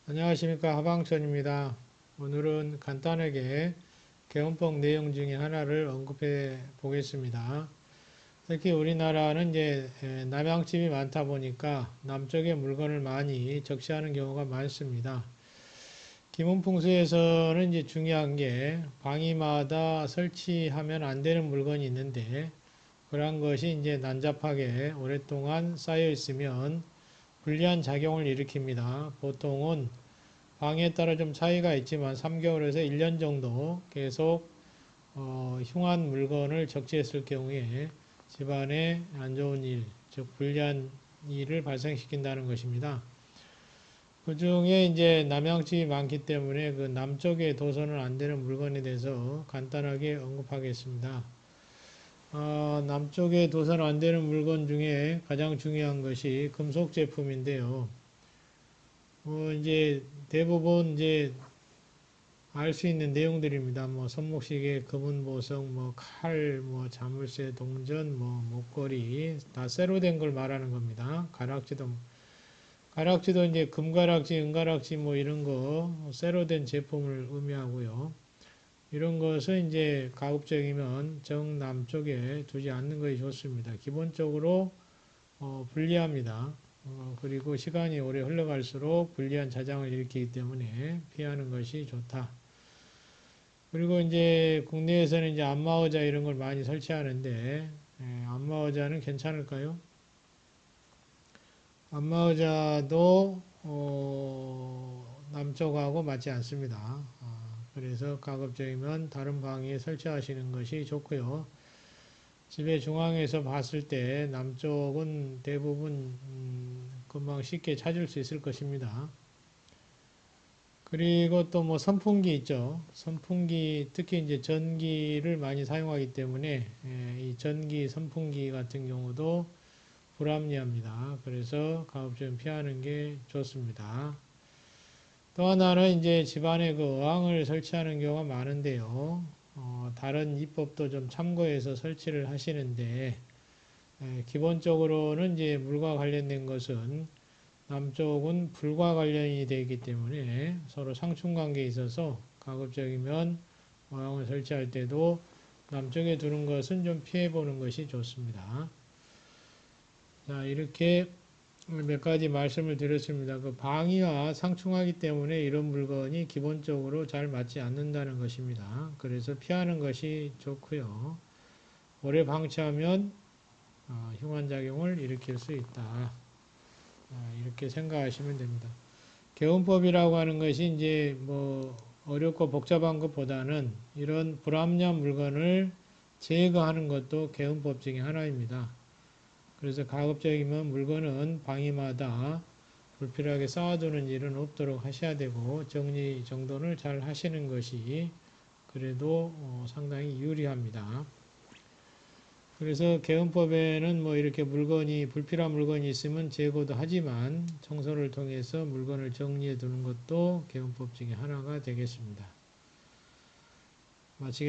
안녕하십니까, 하방천입니다. 오늘은 간단하게 개헌법 내용 중에 하나를 언급해 보겠습니다. 특히 우리나라는 이제 남양집이 많다 보니까 남쪽에 물건을 많이 적시하는 경우가 많습니다. 기문풍수에서는 이제 중요한 게 방이마다 설치하면 안 되는 물건이 있는데, 그러한 것이 이제 난잡하게 오랫동안 쌓여 있으면 불리한 작용을 일으킵니다. 보통은 방에 따라 좀 차이가 있지만 3개월에서 1년 정도 계속 흉한 물건을 적재했을 경우에 집안에 안 좋은 일, 즉 불리한 일을 발생시킨다는 것입니다. 그 중에 이제 남양집이 많기 때문에 그 남쪽에 도서는 안 되는 물건에 대해서 간단하게 언급하겠습니다. 남쪽에 도서는 안 되는 물건 중에 가장 중요한 것이 금속 제품인데요. 이제 대부분 이제 알 수 있는 내용들입니다. 뭐 손목시계, 금은보석, 뭐 칼, 뭐 자물쇠, 동전, 뭐 목걸이 다 쇠로 된 걸 말하는 겁니다. 가락지도 이제 금가락지, 은가락지 뭐 이런 거 쇠로 된 제품을 의미하고요. 이런 것은 이제 가급적이면 정남쪽에 두지 않는 것이 좋습니다. 기본적으로 불리합니다. 그리고 시간이 오래 흘러갈수록 불리한 자장을 일으키기 때문에 피하는 것이 좋다. 그리고 이제 국내에서는 이제 안마의자 이런 걸 많이 설치하는데, 안마의자는 괜찮을까요? 안마의자도 남쪽하고 맞지 않습니다. 그래서 가급적이면 다른 방에 설치하시는 것이 좋고요. 집의 중앙에서 봤을 때 남쪽은 대부분 금방 쉽게 찾을 수 있을 것입니다. 그리고 또 뭐 선풍기 있죠. 선풍기 특히 이제 전기를 많이 사용하기 때문에 이 전기 선풍기 같은 경우도 불합리합니다. 그래서 가급적 피하는 게 좋습니다. 또 하나는 이제 집안에 그 어항을 설치하는 경우가 많은데요. 다른 이법도 좀 참고해서 설치를 하시는데, 기본적으로는 이제 물과 관련된 것은 남쪽은 불과 관련이 되기 때문에 서로 상충관계에 있어서 가급적이면 어항을 설치할 때도 남쪽에 두는 것은 좀 피해 보는 것이 좋습니다. 자, 이렇게 몇 가지 말씀을 드렸습니다. 그 방위와 상충하기 때문에 이런 물건이 기본적으로 잘 맞지 않는다는 것입니다. 그래서 피하는 것이 좋고요. 오래 방치하면 흉한 작용을 일으킬 수 있다. 이렇게 생각하시면 됩니다. 개운법이라고 하는 것이 이제 뭐 어렵고 복잡한 것보다는 이런 불합리한 물건을 제거하는 것도 개운법 중에 하나입니다. 그래서 가급적이면 물건은 방위마다 불필요하게 쌓아두는 일은 없도록 하셔야 되고 정리 정돈을 잘 하시는 것이 그래도 상당히 유리합니다. 그래서 개헌법에는 뭐 이렇게 불필요한 물건이 있으면 제거도 하지만 청소를 통해서 물건을 정리해 두는 것도 개헌법 중에 하나가 되겠습니다. 마치겠습니다.